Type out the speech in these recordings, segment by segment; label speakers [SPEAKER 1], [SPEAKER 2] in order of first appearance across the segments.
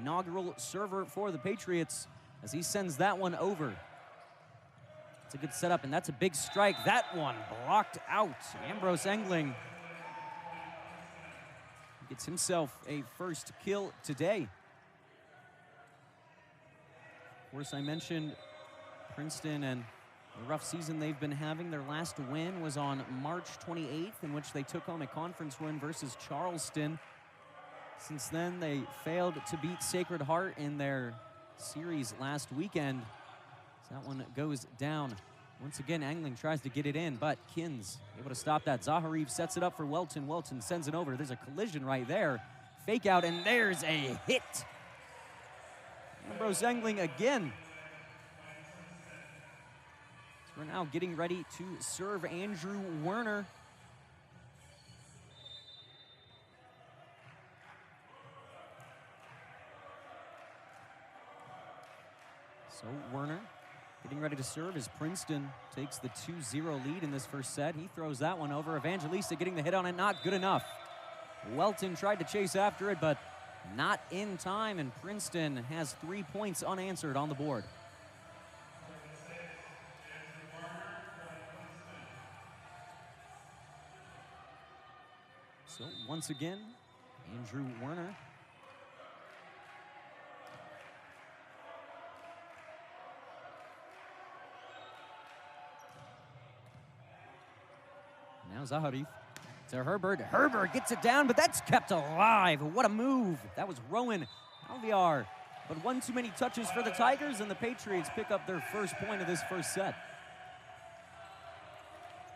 [SPEAKER 1] inaugural server for the Patriots as he sends that one over. It's a good setup, and that's a big strike. That one blocked out. Ambrose Engling gets himself a first kill today. Of course, I mentioned Princeton and the rough season they've been having. Their last win was on March 28th, in which they took home a conference win versus Charleston. Since then, they failed to beat Sacred Heart in their series last weekend. So that one goes down. Once again, Engling tries to get it in, but Kins able to stop that. Zaharev sets it up for Welton. Welton sends it over. There's a collision right there. Fake out, and there's a hit. Ambrose Engling again. So we're now getting ready to serve Andrew Werner. So Werner getting ready to serve as Princeton takes the 2-0 lead in this first set. He throws that one over. Evangelista getting the hit on it, not good enough. Welton tried to chase after it, but not in time, and Princeton has 3 points unanswered on the board. So once again, Andrew Werner. Now Zaharev to Herbert. Herbert gets it down, but that's kept alive. What a move. That was Rowan Alvear. But one too many touches for the Tigers, and the Patriots pick up their first point of this first set.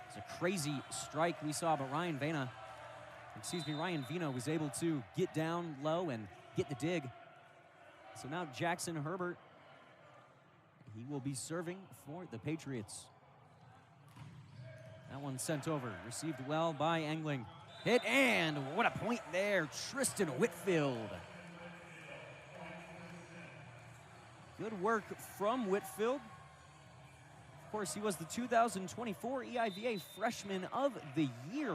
[SPEAKER 1] It's a crazy strike we saw, but Ryan Vino was able to get down low and get the dig. So now Jackson Herbert, he will be serving for the Patriots. That one sent over, received well by Engling. Hit, and what a point there, Tristan Whitfield. Good work from Whitfield. Of course, he was the 2024 EIVA Freshman of the Year.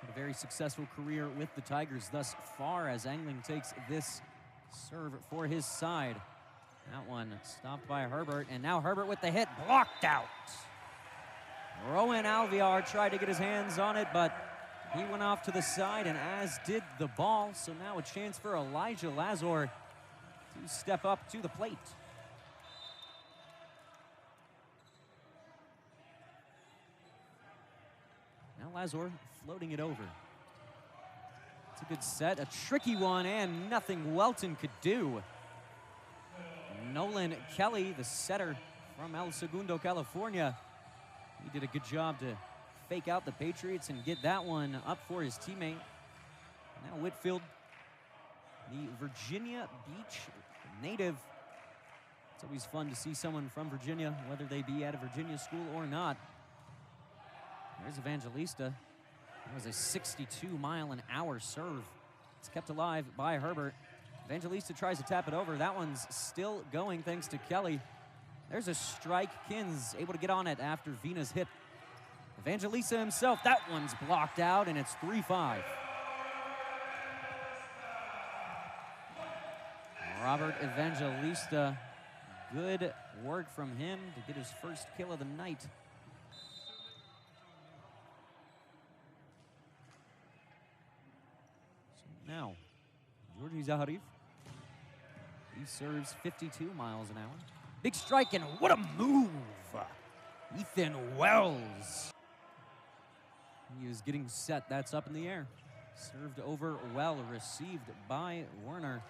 [SPEAKER 1] Had a very successful career with the Tigers thus far as Engling takes this serve for his side. That one stopped by Herbert, and now Herbert with the hit, blocked out. Rowan Alvear tried to get his hands on it, but he went off to the side, and as did the ball. So now a chance for Elijah Lazor to step up to the plate. Now Lazor floating it over. It's a good set, a tricky one, and nothing Welton could do. Nolan Kelly, the setter from El Segundo, California. He did a good job to fake out the Patriots and get that one up for his teammate. Now Whitfield, the Virginia Beach native. It's always fun to see someone from Virginia, whether they be at a Virginia school or not. There's Evangelista. That was a 62-mile-an-hour serve. It's kept alive by Herbert. Evangelista tries to tap it over. That one's still going thanks to Kelly. There's a strike. Kins able to get on it after Vina's hit. Evangelista himself, that one's blocked out, and it's 3-5. Robert Evangelista, good work from him to get his first kill of the night. So now, Georgi Zaharev. He serves 52 miles an hour. Big strike, and what a move! Ethan Wells. He is getting set. That's up in the air. Served over well, received by Werner.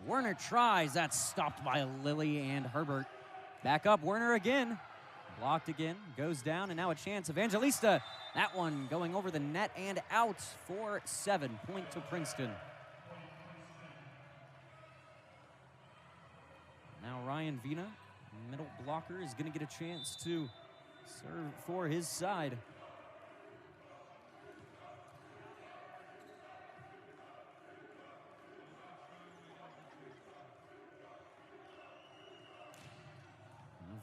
[SPEAKER 1] Werner tries. That's stopped by Lilly and Herbert. Back up, Werner again. Blocked again, goes down, and now a chance. Evangelista, that one going over the net and out for 7. Point to Princeton. Now Ryan Vina, middle blocker, is going to get a chance to serve for his side.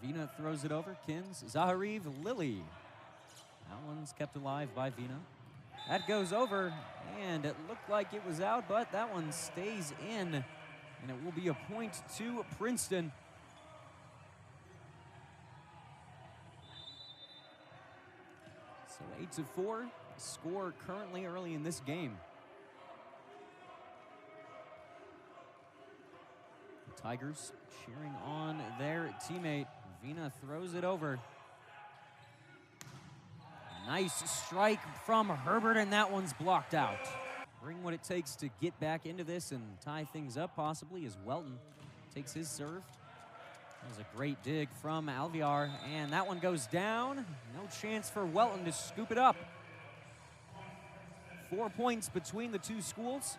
[SPEAKER 1] Vina throws it over. Kins, Zaharev, Lilly. That one's kept alive by Vina. That goes over, and it looked like it was out, but that one stays in, and it will be a point to Princeton. So 8-4, score currently early in this game. The Tigers cheering on their teammate. Vina throws it over. Nice strike from Herbert, and that one's blocked out. Bring what it takes to get back into this and tie things up possibly as Welton takes his serve. That was a great dig from Alviar, and that one goes down. No chance for Welton to scoop it up. 4 points between the two schools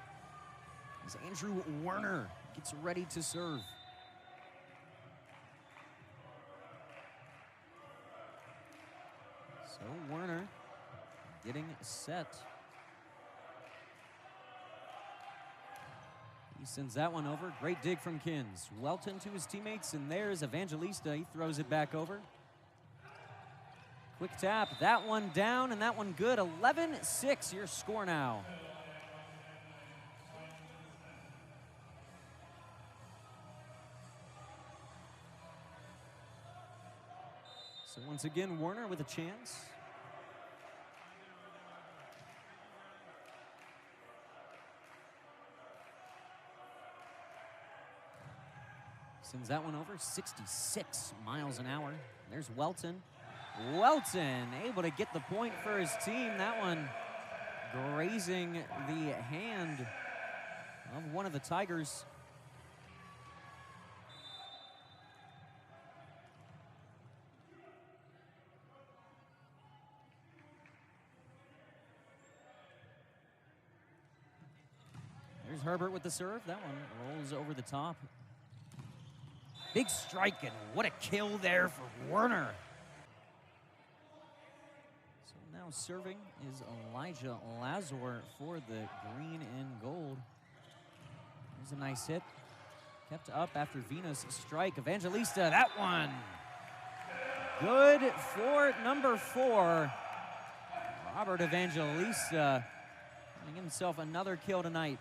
[SPEAKER 1] as Andrew Werner gets ready to serve. So Werner getting set. He sends that one over. Great dig from Kins. Welton to his teammates, and there's Evangelista. He throws it back over. Quick tap. That one down, and that one good. 11-6 your score now. So once again, Werner with a chance. Sends that one over, 66 miles an hour. There's Welton. Welton able to get the point for his team. That one grazing the hand of one of the Tigers. There's Herbert with the serve. That one rolls over the top. Big strike, and what a kill there for Werner. So now serving is Elijah Lazor for the green and gold. There's a nice hit. Kept up after Vina's strike. Evangelista, that one. Good for number 4. Robert Evangelista getting himself another kill tonight.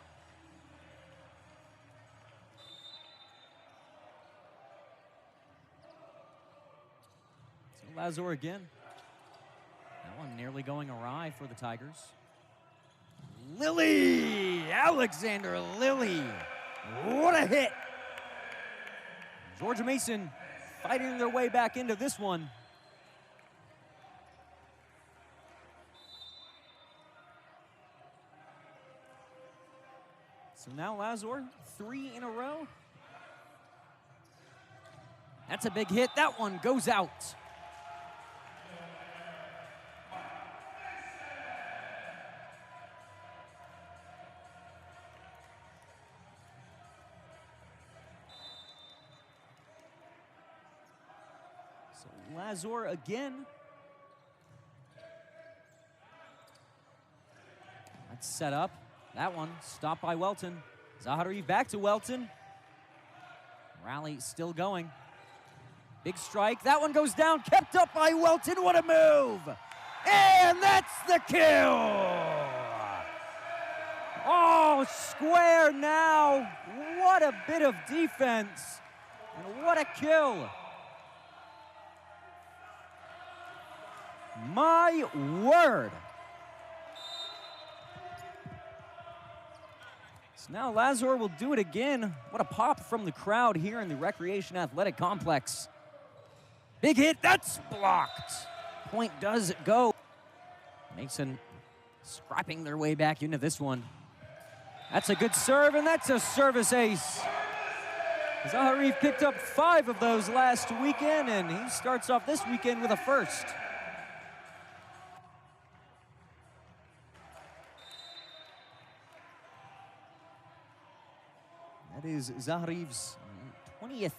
[SPEAKER 1] Lazor again. That one nearly going awry for the Tigers. Lilly! Alexander Lilly! What a hit! Georgia Mason fighting their way back into this one. So now Lazor, 3 in a row. That's a big hit. That one goes out. Lazor again. That's set up. That one stopped by Welton. Zahari back to Welton. Rally still going. Big strike. That one goes down. Kept up by Welton. What a move. And that's the kill. Oh, square now. What a bit of defense. And what a kill. My word. So now Lazor will do it again. What a pop from the crowd here in the Recreation Athletic Complex. Big hit, that's blocked. Point does go. Mason scrapping their way back into this one. That's a good serve, and that's a service ace. Zahari picked up 5 of those last weekend, and he starts off this weekend with a first. That is Zahariv's 20th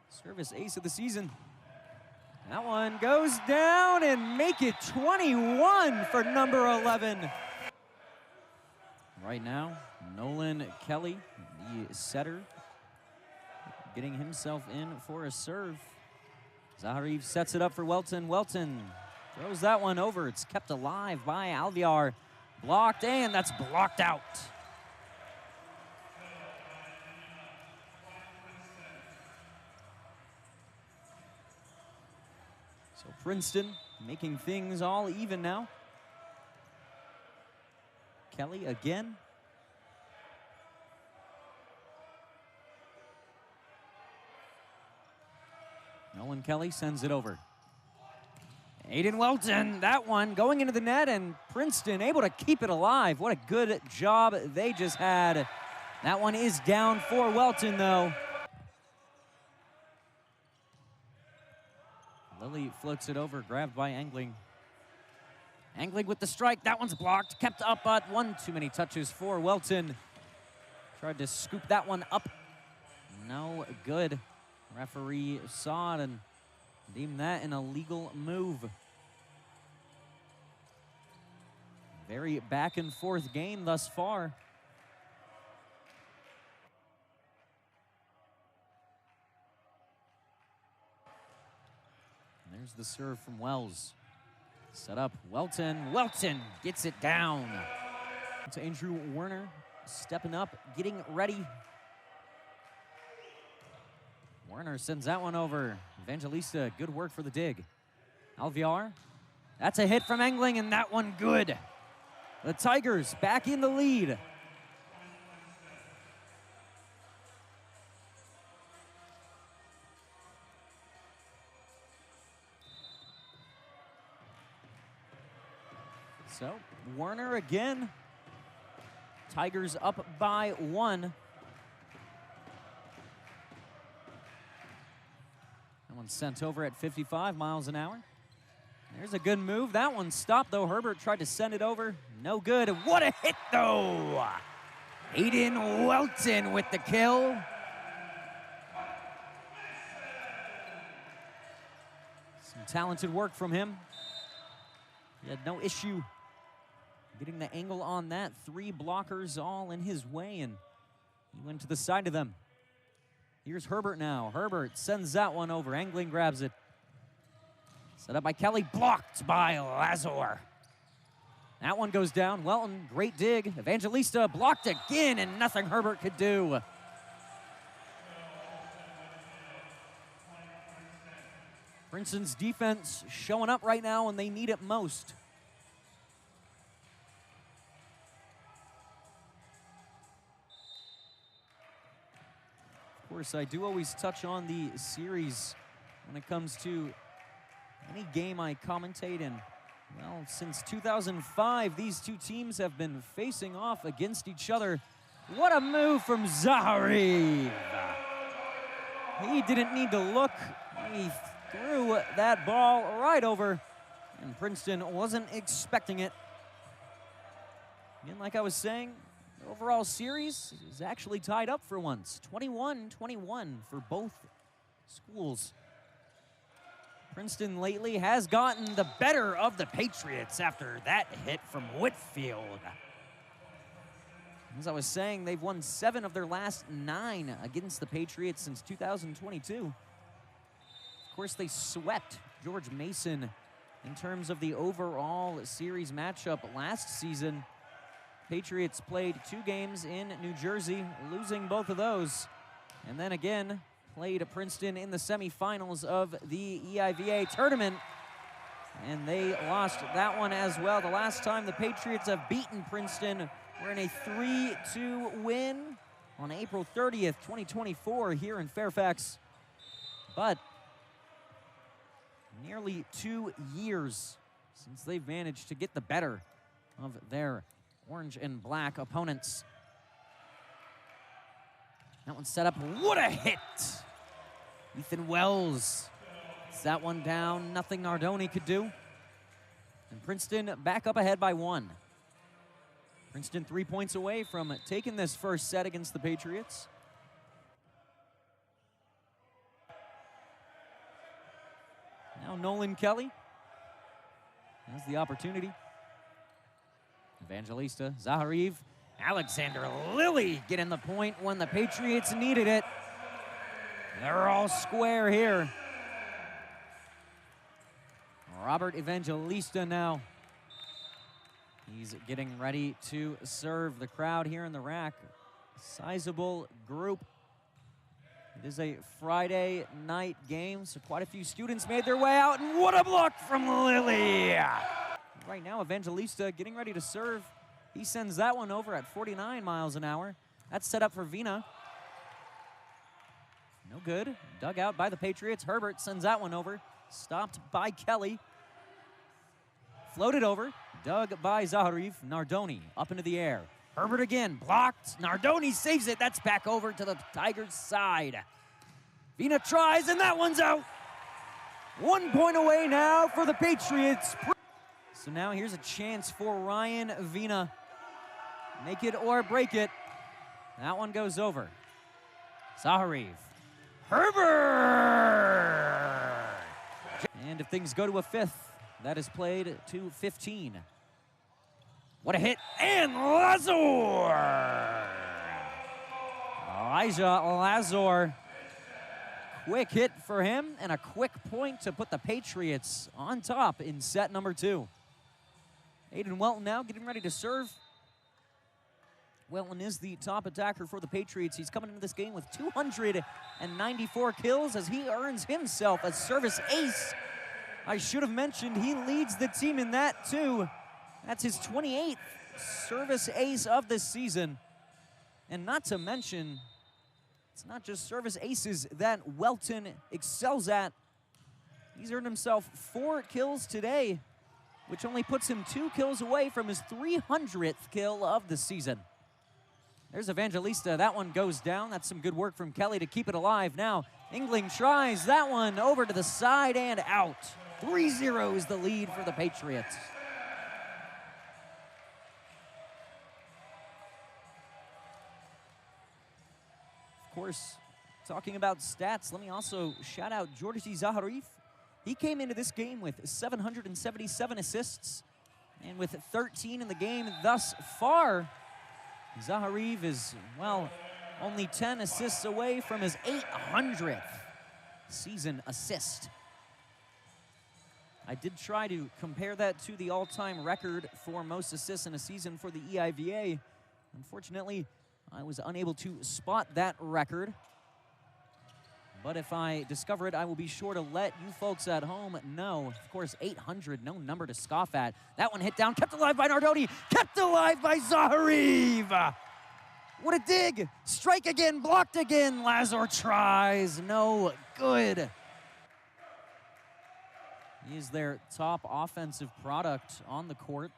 [SPEAKER 1] service ace of the season. That one goes down and make it 21 for number 11. Right now, Nolan Kelly, the setter, getting himself in for a serve. Zahariv sets it up for Welton. Welton throws that one over. It's kept alive by Alviar. blocked, and that's blocked out. So Princeton making things all even now. Kelly again. Nolan Kelly sends it over. Aiden Welton, that one going into the net, and Princeton able to keep it alive. What a good job they just had. That one is down for Welton, though. Lilly floats it over, grabbed by Angling. Angling with the strike, that one's blocked. Kept up, but one too many touches for Welton. Tried to scoop that one up. No good. Referee saw it and deemed that an illegal move. Very back and forth game thus far. And there's the serve from Wells. Set up, Welton. Welton gets it down. It's Andrew Werner stepping up, getting ready. Werner sends that one over. Evangelista, good work for the dig. Alviar, that's a hit from Engling, and that one good. The Tigers back in the lead. So, Werner again. Tigers up by 1. One sent over at 55 miles an hour. There's a good move. That one stopped, though. Herbert tried to send it over. No good. What a hit, though. Aiden Welton with the kill. Some talented work from him. He had no issue getting the angle on that. 3 blockers all in his way, and he went to the side of them. Here's Herbert now. Herbert sends that one over. Angling grabs it. Set up by Kelly, blocked by Lazar. That one goes down. Welton, great dig. Evangelista blocked again, and nothing Herbert could do. Princeton's defense showing up right now, and they need it most. Of course, I do always touch on the series when it comes to any game I commentate in. Well, since 2005, these two teams have been facing off against each other. What a move from Zahari! He didn't need to look. He threw that ball right over, and Princeton wasn't expecting it. And like I was saying, the overall series is actually tied up for once. 21-21 for both schools. Princeton lately has gotten the better of the Patriots after that hit from Whitfield. As I was saying, they've won 7 of their last 9 against the Patriots since 2022. Of course, they swept George Mason in terms of the overall series matchup last season. Patriots played 2 games in New Jersey, losing both of those. And then again, played Princeton in the semifinals of the EIVA tournament. And they lost that one as well. The last time the Patriots have beaten Princeton were in a 3-2 win on April 30th, 2024 here in Fairfax. But nearly 2 years since they've managed to get the better of their orange and black opponents. That one set up. What a hit! Ethan Wells gets that one down. Nothing Nardoni could do. And Princeton back up ahead by 1. Princeton 3 points away from taking this first set against the Patriots. Now Nolan Kelly has the opportunity. Evangelista, Zahariv, Alexander Lilly getting the point when the Patriots needed it. They're all square here. Robert Evangelista now. He's getting ready to serve. The crowd here in the rack, sizable group. It is a Friday night game, so quite a few students made their way out, and what a block from Lily! Right now, Evangelista getting ready to serve. He sends that one over at 49 miles an hour. That's set up for Vina. No good. Dug out by the Patriots. Herbert sends that one over. Stopped by Kelly. Floated over. Dug by Zahariv. Nardoni up into the air. Herbert again. Blocked. Nardoni saves it. That's back over to the Tigers' side. Vina tries, and that one's out. 1 point away now for the Patriots. So now here's a chance for Ryan Vina. Make it or break it. That one goes over. Zahariv. Herbert! And if things go to a fifth, that is played to 15. What a hit, and Lazor! Elijah Lazor. Quick hit for him, and a quick point to put the Patriots on top in set number 2. Aiden Welton now getting ready to serve. Welton is the top attacker for the Patriots. He's coming into this game with 294 kills as he earns himself a service ace. I should have mentioned he leads the team in that too. That's his 28th service ace of the season. And not to mention, it's not just service aces that Welton excels at. He's earned himself 4 kills today, which only puts him 2 kills away from his 300th kill of the season. There's Evangelista. That one goes down. That's some good work from Kelly to keep it alive. Now, Engling tries that one over to the side and out. 3-0 is the lead for the Patriots. Of course, talking about stats, let me also shout out Georgi Zahariv. He came into this game with 777 assists, and with 13 in the game thus far, Zahariv is, well, only 10 assists away from his 800th season assist. I did try to compare that to the all-time record for most assists in a season for the EIVA. Unfortunately, I was unable to spot that record. But if I discover it, I will be sure to let you folks at home know. Of course, 800, no number to scoff at. That one hit down, kept alive by Nardoni, kept alive by Zahariv. What a dig. Strike again, blocked again. Lazor tries, no good. He is their top offensive product on the court.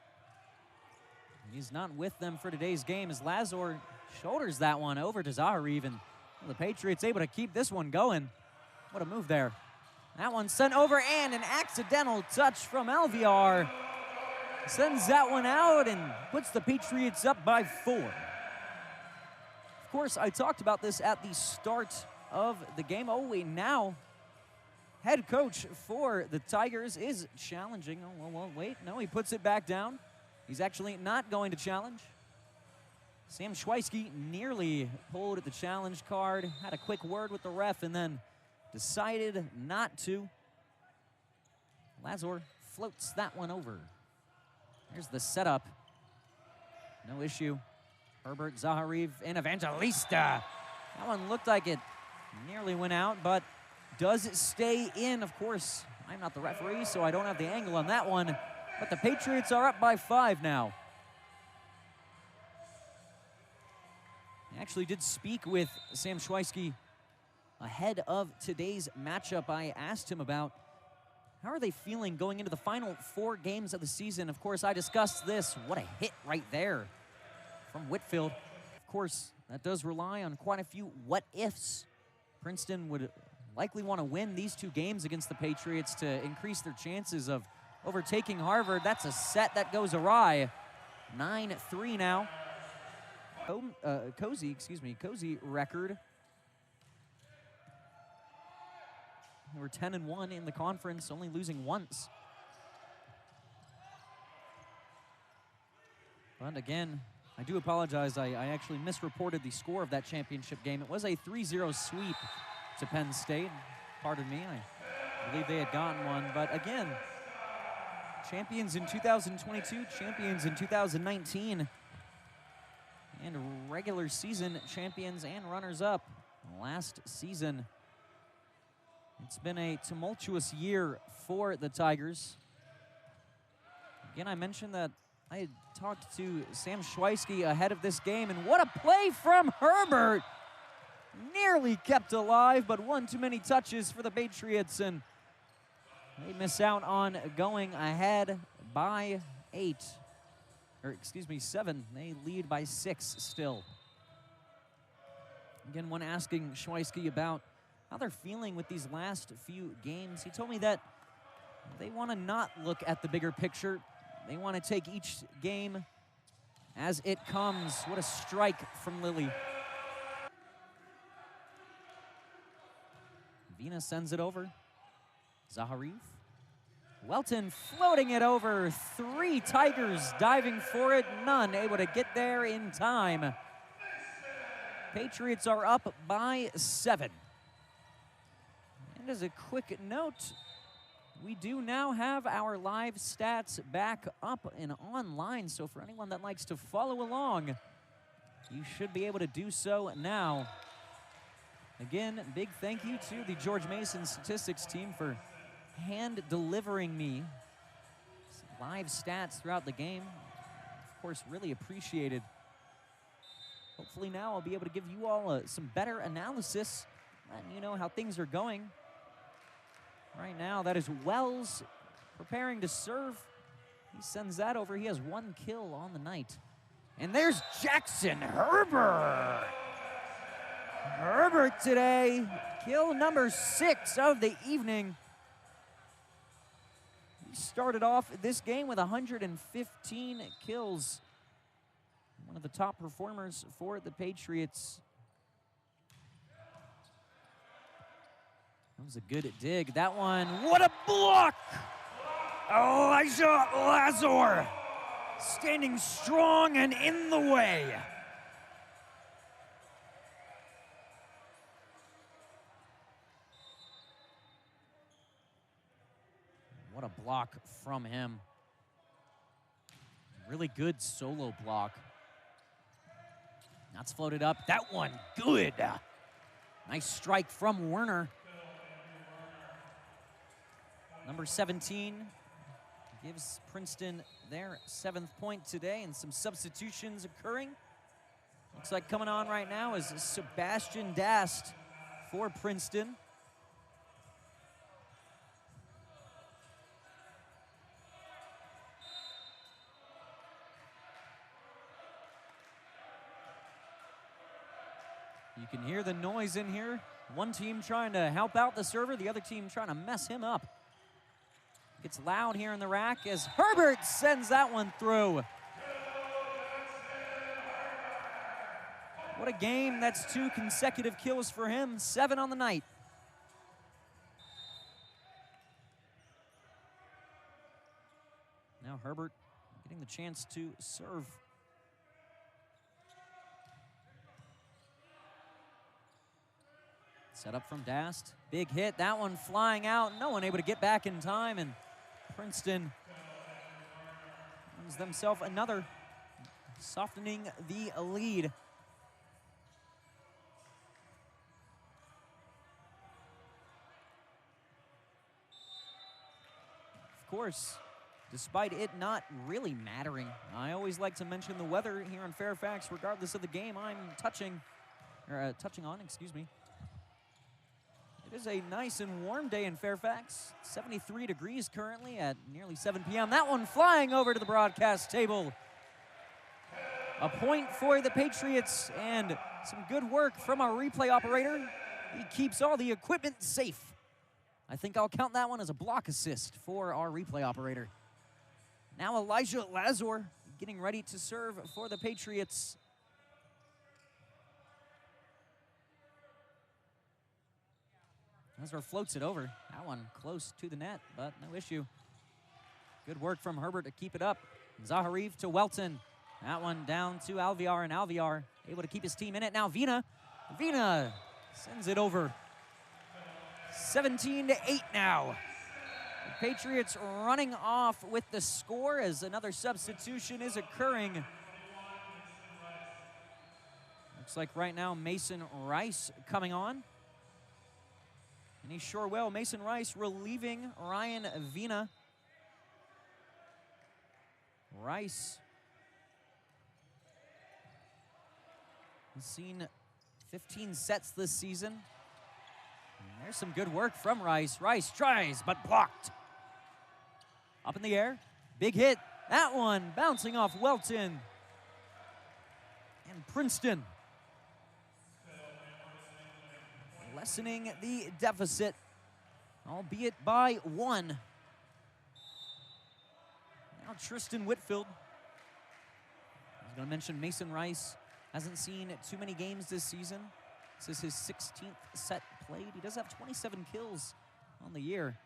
[SPEAKER 1] He's not with them for today's game as Lazor shoulders that one over to Zahariv, and the Patriots able to keep this one going. What a move there. That one sent over, and an accidental touch from Alviar sends that one out and puts the Patriots up by 4. Of course, I talked about this at the start of the game. Oh, wait, now head coach for the Tigers is challenging. Oh, well, wait, no, he puts it back down. He's actually not going to challenge. Sam Schweisky nearly pulled at the challenge card, had a quick word with the ref, and then decided not to. Lazor floats that one over. There's the setup. No issue. Herbert, Zahariv, and Evangelista. That one looked like it nearly went out, but does it stay in? Of course, I'm not the referee, so I don't have the angle on that one. But the Patriots are up by 5 now. I actually did speak with Sam Schweisky ahead of today's matchup. I asked him about how are they feeling going into the final 4 games of the season. Of course, I discussed this. What a hit right there from Whitfield. Of course, that does rely on quite a few what-ifs. Princeton would likely want to win these 2 games against the Patriots to increase their chances of overtaking Harvard. That's a set that goes awry. 9-3 now. Cozy record. They were 10-1 in the conference, only losing once. But again, I do apologize. I actually misreported the score of that championship game. It was a 3-0 sweep to Penn State. Pardon me, I believe they had gotten one. But again, Champions in 2022, champions in 2019, and regular season champions and runners-up last season. It's been a tumultuous year for the Tigers. Again, I mentioned that I had talked to Sam Schweisky ahead of this game, and what a play from Herbert! Nearly kept alive, but one too many touches for the Patriots, and they miss out on going ahead by 7. They lead by 6 still. Again, when asking Schweisky about how they're feeling with these last few games, he told me that they want to not look at the bigger picture. They want to take each game as it comes. What a strike from Lilly. Vina sends it over. Zaharev. Welton floating it over. 3 Tigers diving for it. None able to get there in time. Patriots are up by 7. And as a quick note, we do now have our live stats back up and online. So for anyone that likes to follow along, you should be able to do so now. Again, big thank you to the George Mason statistics team for hand delivering me some live stats throughout the game. Of course, really appreciated. Hopefully now I'll be able to give you all some better analysis, letting you know how things are going. Right now, that is Wells preparing to serve. He sends that over. He has 1 kill on the night. And there's Jackson Herbert. Herbert today, kill number 6 of the evening. He started off this game with 115 kills. One of the top performers for the Patriots. That was a good dig. That one, what a block! Elijah Lazor standing strong and in the way. What a block from him. Really good solo block. That's floated up. That one, good. Nice strike from Werner. Number 17 gives Princeton their 7th point today, and some substitutions occurring. Looks like coming on right now is Sebastian Dast for Princeton. You can hear the noise in here. One team trying to help out the server, the other team trying to mess him up. Gets loud here in the rack as Herbert sends that one through. What a game. That's 2 consecutive kills for him. 7 on the night. Now Herbert getting the chance to serve. Set up from Dast. Big hit. That one flying out. No one able to get back in time, and Princeton wins themselves another, softening the lead. Of course, despite it not really mattering, I always like to mention the weather here in Fairfax, regardless of the game I'm touching on, excuse me. It is a nice and warm day in Fairfax. 73 degrees currently at nearly 7 p.m. That one flying over to the broadcast table. A point for the Patriots and some good work from our replay operator. He keeps all the equipment safe. I think I'll count that one as a block assist for our replay operator. Now Elijah Lazor getting ready to serve for the Patriots. Lazor floats it over. That one close to the net, but no issue. Good work from Herbert to keep it up. Zaharev to Welton. That one down to Alviar, and Alviar able to keep his team in it. Now Vina sends it over. 17-8 now. The Patriots running off with the score as another substitution is occurring. Looks like right now Mason Rice coming on. And he sure will. Mason Rice relieving Ryan Vina. Rice has seen 15 sets this season. And there's some good work from Rice. Rice tries, but blocked. Up in the air, big hit. That one bouncing off Welton. And Princeton lessening the deficit, albeit by 1. Now Tristan Whitfield. I was going to mention Mason Rice hasn't seen too many games this season. This is his 16th set played. He does have 27 kills on the year.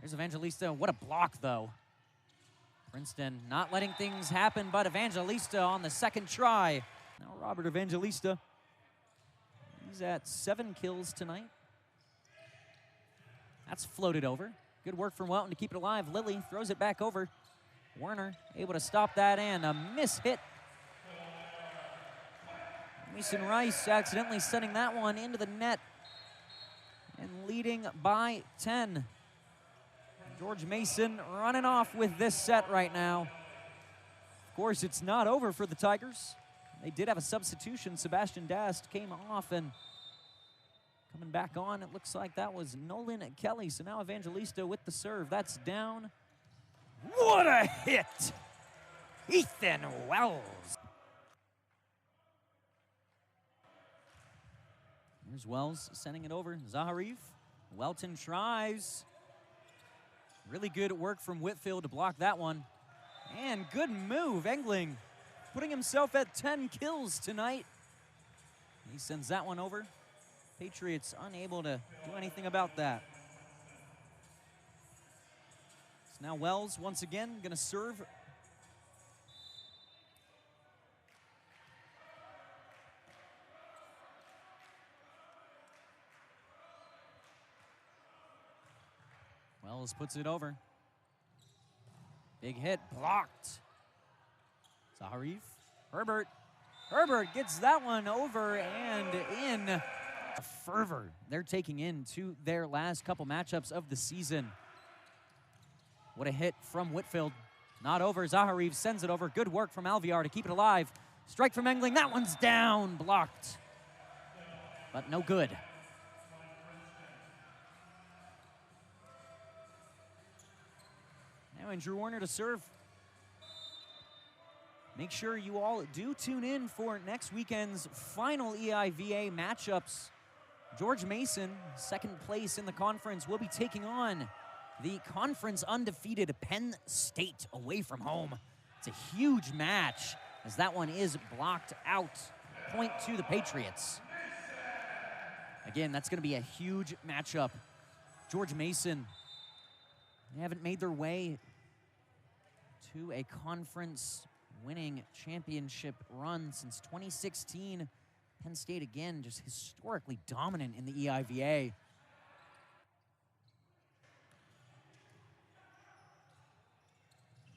[SPEAKER 1] There's Evangelista. What a block, though. Princeton not letting things happen, but Evangelista on the second try. Now Robert Evangelista. He's at 7 kills tonight. That's floated over. Good work from Welton to keep it alive. Lilly throws it back over. Werner able to stop that, and a miss hit. Mason Rice accidentally sending that one into the net and leading by 10. George Mason running off with this set right now. Of course, it's not over for the Tigers. They did have a substitution. Sebastian Dast came off, and coming back on, it looks like that was Nolan Kelly. So now Evangelista with the serve. That's down. What a hit! Ethan Wells. Here's Wells sending it over. Zaharev. Welton tries. Really good work from Whitfield to block that one. And good move, Engling, putting himself at 10 kills tonight. He sends that one over. Patriots unable to do anything about that. So now Wells once again gonna serve. Wells puts it over. Big hit, blocked. Zaharev, Herbert. Herbert gets that one over and in. A fervor they're taking into their last couple matchups of the season. What a hit from Whitfield. Not over, Zaharev sends it over. Good work from Alvear to keep it alive. Strike from Engling, that one's down, blocked. But no good. Now Andrew Warner to serve. Make sure you all do tune in for next weekend's final EIVA matchups. George Mason, second place in the conference, will be taking on the conference undefeated Penn State away from home. It's a huge match as that one is blocked out. Point to the Patriots. Again, that's going to be a huge matchup. George Mason, they haven't made their way to a conference winning championship run since 2016. Penn State, again, just historically dominant in the EIVA.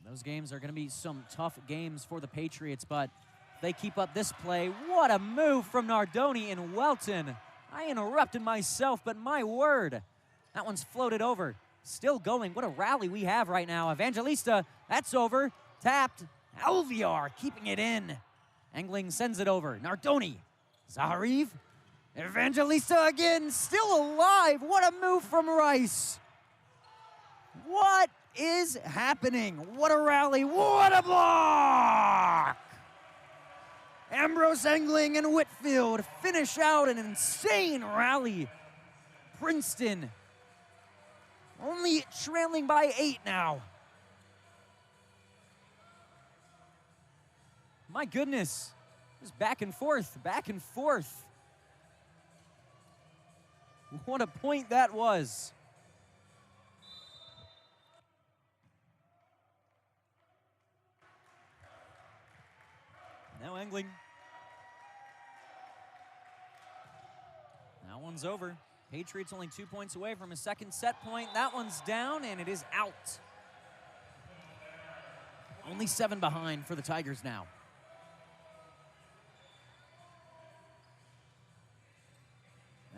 [SPEAKER 1] Those games are going to be some tough games for the Patriots, but if they keep up this play, what a move from Nardoni and Welton. I interrupted myself, but my word, that one's floated over. Still going. What a rally we have right now. Evangelista, that's over. Tapped. Alvear keeping it in. Engling sends it over. Nardoni. Zaharev. Evangelista again, still alive. What a move from Rice. What is happening? What a rally. What a block. Ambrose Engling and Whitfield finish out an insane rally. Princeton only trailing by 8 now. My goodness, just back and forth, back and forth. What a point that was. Now Engling. That one's over. Patriots only 2 points away from a second set point. That one's down, and it is out. Only 7 behind for the Tigers now.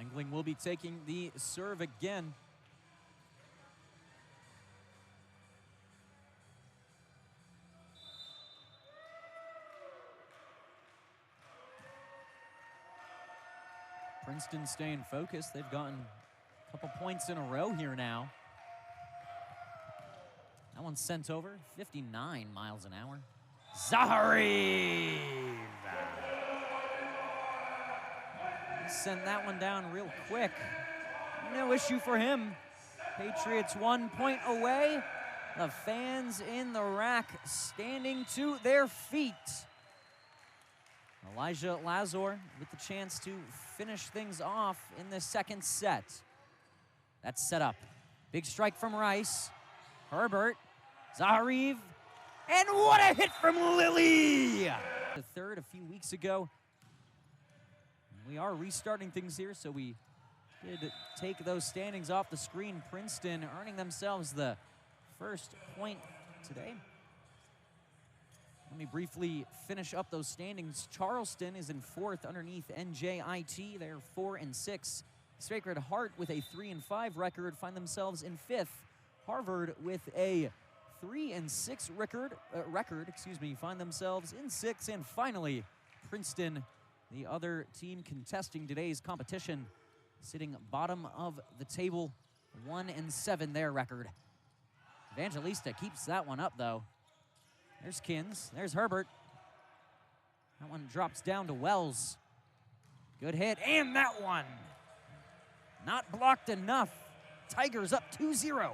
[SPEAKER 1] Engling will be taking the serve again. Princeton staying focused. They've gotten a couple points in a row here now. That one's sent over, 59 miles an hour. Zaharev! Sent that one down real quick. No issue for him. Patriots 1 point away. The fans in the rack standing to their feet. Elijah Lazor with the chance to finish things off in the second set. That's set up. Big strike from Rice. Herbert, Zaharev, and what a hit from Lilly! The third a few weeks ago. We are restarting things here, so we did take those standings off the screen. Princeton earning themselves the first point today. Let me briefly finish up those standings. Charleston is in 4th underneath NJIT. They're 4 and 6. Sacred Heart with a 3 and 5 record find themselves in 5th. Harvard with a 3 and 6 record, find themselves in 6th. And finally, Princeton, the other team contesting today's competition, sitting bottom of the table, 1 and 7 their record. Evangelista keeps that one up though. There's Kins, there's Herbert. That one drops down to Wells. Good hit, and that one not blocked enough. Tigers up 2-0. Of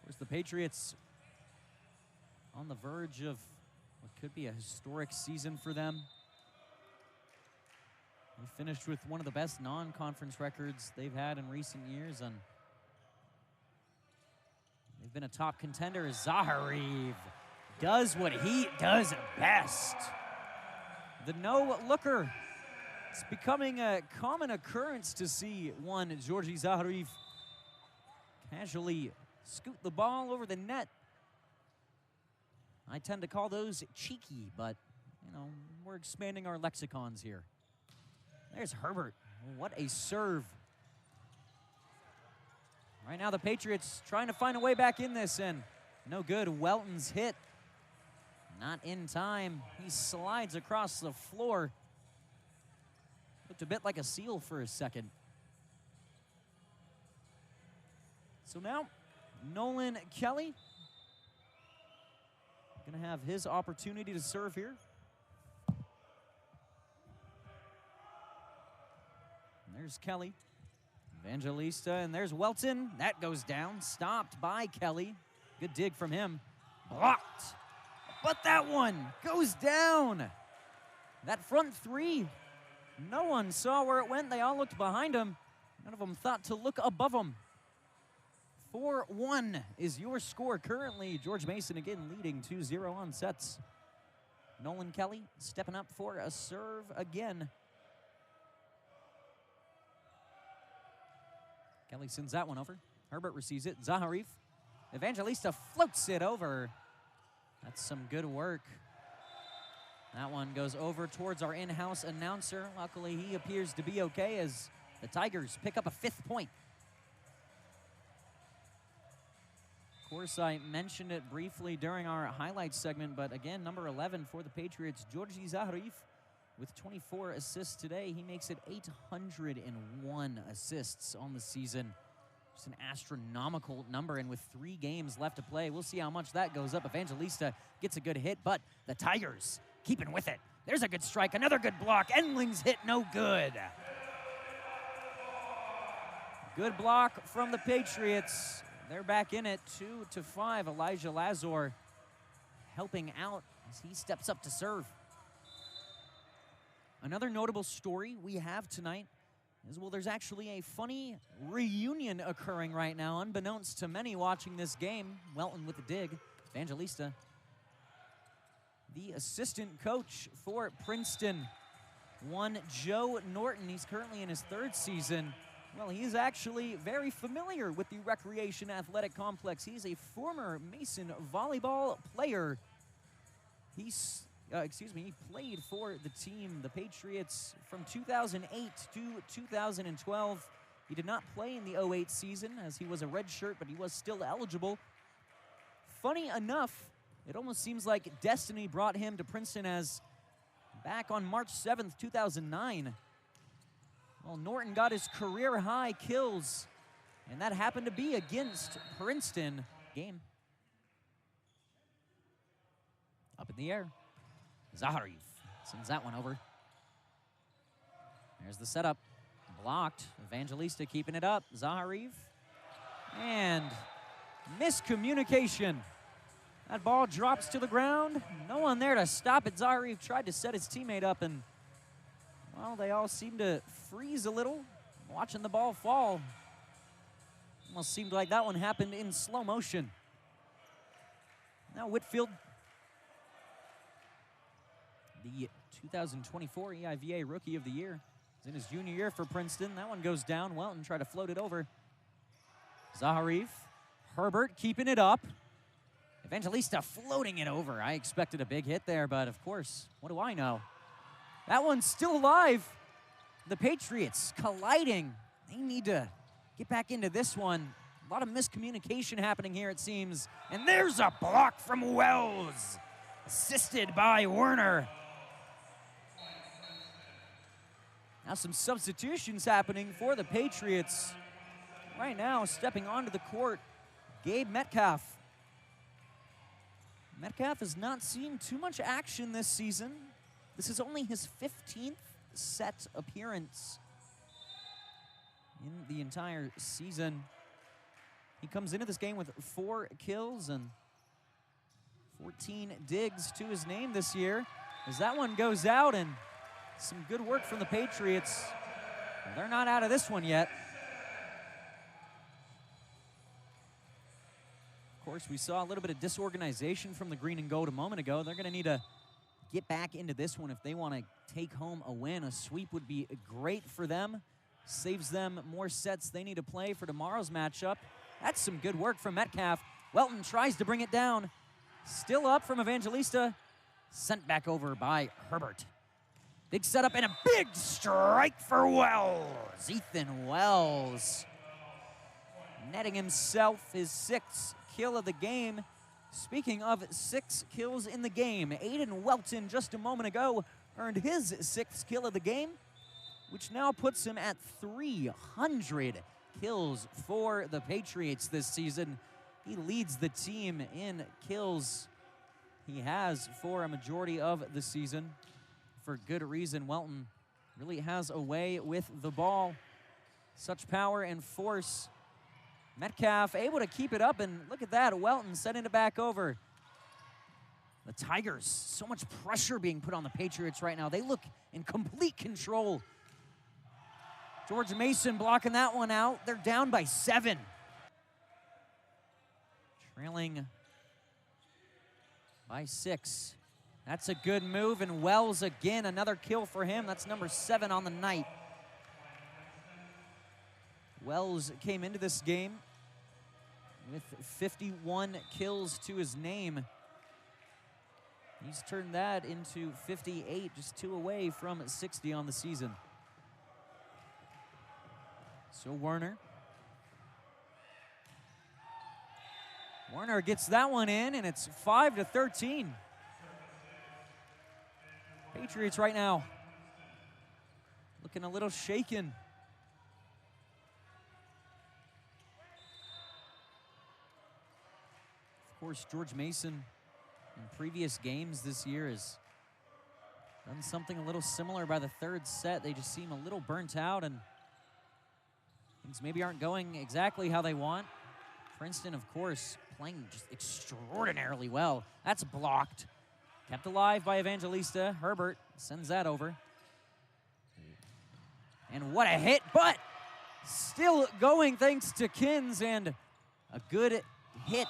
[SPEAKER 1] course, the Patriots on the verge of what could be a historic season for them. They finished with one of the best non-conference records they've had in recent years, and they've been a top contender. Zaharev does what he does best. The no-looker. It's becoming a common occurrence to see one Georgi Zaharev casually scoot the ball over the net. I tend to call those cheeky, but, you know, we're expanding our lexicons here. There's Herbert. What a serve. Right now the Patriots trying to find a way back in this, and no good. Welton's hit. Not in time. He slides across the floor. Looked a bit like a seal for a second. So now, Nolan Kelly gonna have his opportunity to serve here. And there's Kelly. Evangelista, and there's Welton. That goes down, stopped by Kelly. Good dig from him. Blocked. But that one goes down. That front three, no one saw where it went. They all looked behind him. None of them thought to look above him. 4-1 is your score currently. George Mason again leading 2-0 on sets. Nolan Kelly stepping up for a serve again. Kelly sends that one over. Herbert receives it. Zaharev. Evangelista floats it over. That's some good work. That one goes over towards our in-house announcer. Luckily, he appears to be okay as the Tigers pick up a 5th point. Of course, I mentioned it briefly during our highlights segment, but again, number 11 for the Patriots, Georgi Zaharev, with 24 assists today. He makes it 801 assists on the season. Just an astronomical number, and with 3 games left to play, we'll see how much that goes up. Evangelista gets a good hit, but the Tigers keeping with it. There's a good strike, another good block. Engling's hit no good. Good block from the Patriots. They're back in it, 2-5. Elijah Lazor helping out as he steps up to serve. Another notable story we have tonight is, well, there's actually a funny reunion occurring right now, unbeknownst to many watching this game. Welton with the dig. Evangelista. the assistant coach for Princeton, one Joe Norton. He's currently in his 3rd season. Well, he's actually very familiar with the Recreation Athletic Complex. He's a former Mason volleyball player. He played for the team, the Patriots, from 2008 to 2012. He did not play in the 08 season as he was a redshirt, but he was still eligible. Funny enough, it almost seems like destiny brought him to Princeton, as back on March 7th, 2009, well, Norton got his career-high kills, and that happened to be against Princeton. Game. Up in the air. Zaharev sends that one over. There's the setup. Blocked. Evangelista keeping it up. Zaharev. And miscommunication. That ball drops to the ground. No one there to stop it. Zaharev tried to set his teammate up, and, well, they all seemed to freeze a little watching the ball fall. Almost seemed like that one happened in slow motion. Now Whitfield, the 2024 EIVA Rookie of the Year, is in his junior year for Princeton. That one goes down. Welton tried to float it over. Zaharev. Herbert keeping it up. Evangelista floating it over. I expected a big hit there, but of course, what do I know? That one's still alive. The Patriots colliding. They need to get back into this one. A lot of miscommunication happening here, it seems. And there's a block from Wells, assisted by Werner. Now some substitutions happening for the Patriots. Right now, stepping onto the court, Gabe Metcalf. Metcalf has not seen too much action this season. This is only his 15th set appearance in the entire season. He comes into this game with 4 kills and 14 digs to his name this year. As that one goes out, and some good work from the Patriots. They're not out of this one yet. Of course, we saw a little bit of disorganization from the green and gold a moment ago. They're going to need to get back into this one if they want to take home a win. A sweep would be great for them. Saves them more sets they need to play for tomorrow's matchup. That's some good work from Metcalf. Welton tries to bring it down. Still up from Evangelista. Sent back over by Herbert. Big setup and a big strike for Wells. Ethan Wells netting himself his 6th kill of the game. Speaking of 6 kills in the game, Aiden Welton just a moment ago earned his 6th kill of the game, which now puts him at 300 kills for the Patriots this season. He leads the team in kills. He has for a majority of the season. For good reason. Welton really has a way with the ball. Such power and force. Metcalf able to keep it up, and look at that, Welton sending it back over. The Tigers, so much pressure being put on the Patriots right now. They look in complete control. George Mason blocking that one out. They're down by 7. Trailing by 6. That's a good move, and Wells again, another kill for him. That's number 7 on the night. Wells came into this game with 51 kills to his name. He's turned that into 58, just 2 away from 60 on the season. So Werner. Werner gets that one in, and it's 5-13. Patriots right now looking a little shaken. Of course, George Mason in previous games this year has done something a little similar by the 3rd set. They just seem a little burnt out, and things maybe aren't going exactly how they want. Princeton, of course, playing just extraordinarily well. That's blocked. Kept alive by Evangelista. Herbert sends that over. And what a hit, but still going thanks to Kins, and a good hit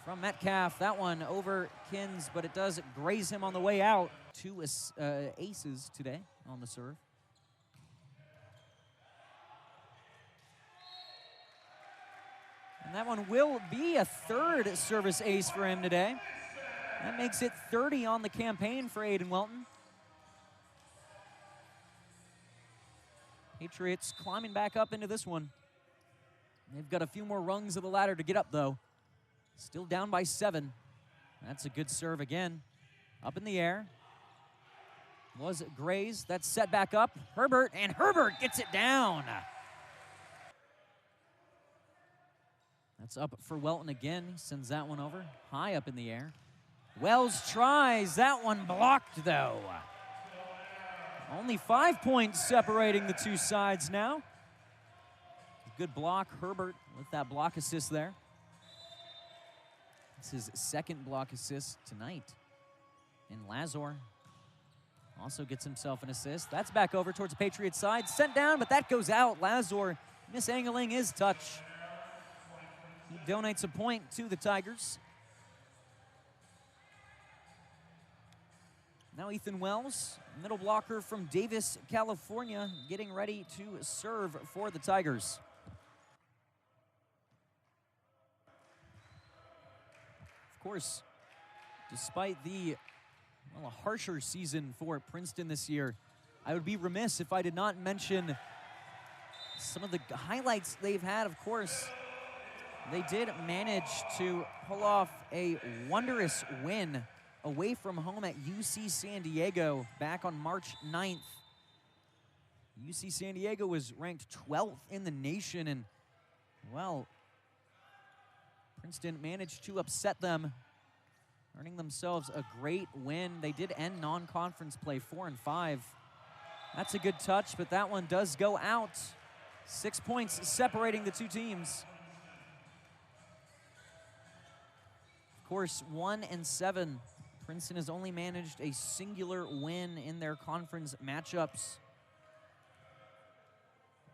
[SPEAKER 1] from Metcalf. That one over Kins, but it does graze him on the way out. 2 aces today on the serve. And that one will be a 3rd service ace for him today. That makes it 30 on the campaign for Aiden Welton. Patriots climbing back up into this one. They've got a few more rungs of the ladder to get up, though. Still down by 7. That's a good serve again. Up in the air. Was grazed. That's set back up. Herbert, and Herbert gets it down. That's up for Welton again. He sends that one over. High up in the air. Wells tries. That one blocked, though. Only 5 points separating the two sides now. Good block, Herbert, with that block assist there. It's his 2nd block assist tonight. And Lazor also gets himself an assist. That's back over towards the Patriots side. Sent down, but that goes out. Lazor misangling his touch. He donates a point to the Tigers. Now Ethan Wells, middle blocker from Davis, California, getting ready to serve for the Tigers. Of course, despite the a harsher season for Princeton this year, I would be remiss if I did not mention some of the highlights they've had. Of course, they did manage to pull off a wondrous win away from home at UC San Diego back on March 9th. UC San Diego was ranked 12th in the nation, and, well, Princeton managed to upset them, earning themselves a great win. They did end non-conference play 4-5. That's a good touch, but that one does go out. 6 points separating the two teams. Of course, 1-7. Princeton has only managed a singular win in their conference matchups.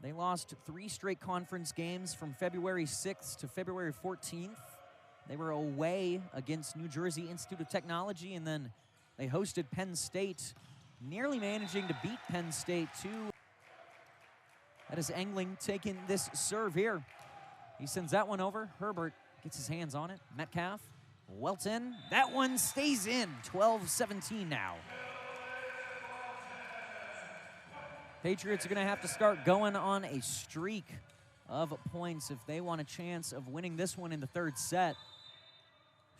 [SPEAKER 1] They lost 3 straight conference games from February 6th to February 14th. They were away against New Jersey Institute of Technology, and then they hosted Penn State, nearly managing to beat Penn State too. That is Engling taking this serve here. He sends that one over. Herbert gets his hands on it. Metcalf, Welton, that one stays in. 12-17 now. Patriots are going to have to start going on a streak of points if they want a chance of winning this one in the 3rd set.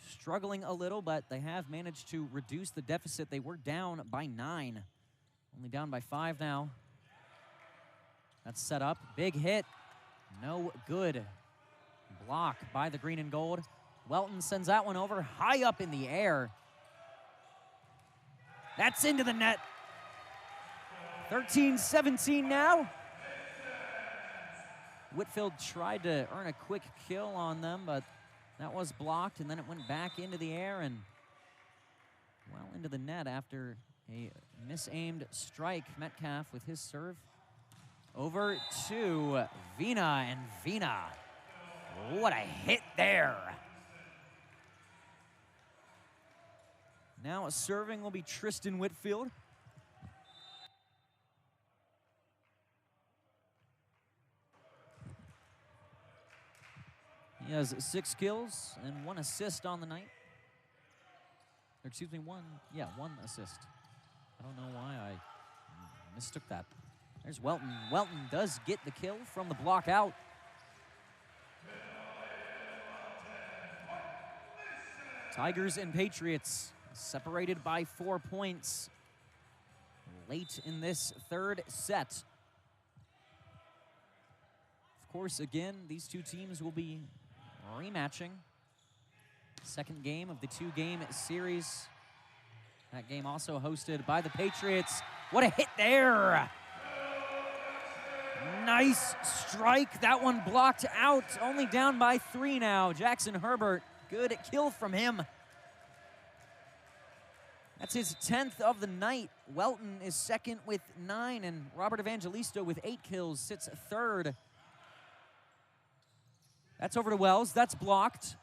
[SPEAKER 1] Struggling a little, but they have managed to reduce the deficit. They were down by 9. Only down by 5 now. That's set up. Big hit. No good. Block by the green and gold. Welton sends that one over high up in the air. That's into the net. 13-17 now. Whitfield tried to earn a quick kill on them, but that was blocked, and then it went back into the air and, well, into the net after a misaimed strike. Metcalf with his serve. Over to Vina, and Vina, what a hit there. Now serving will be Tristan Whitfield. He has 6 kills and 1 assist on the night. Or excuse me, 1 assist. I don't know why I mistook that. There's Welton. Welton does get the kill from the block out. Tigers and Patriots separated by 4 points late in this 3rd set. Of course, again, these two teams will be rematching. 2nd game of the 2-game series. That game also hosted by the Patriots. What a hit there! Nice strike. That one blocked out. Only down by 3 now. Jackson Herbert, good kill from him. That's his 10th of the night. Welton is 2nd with 9, and Robert Evangelisto with 8 kills sits 3rd. That's over to Wells. That's blocked.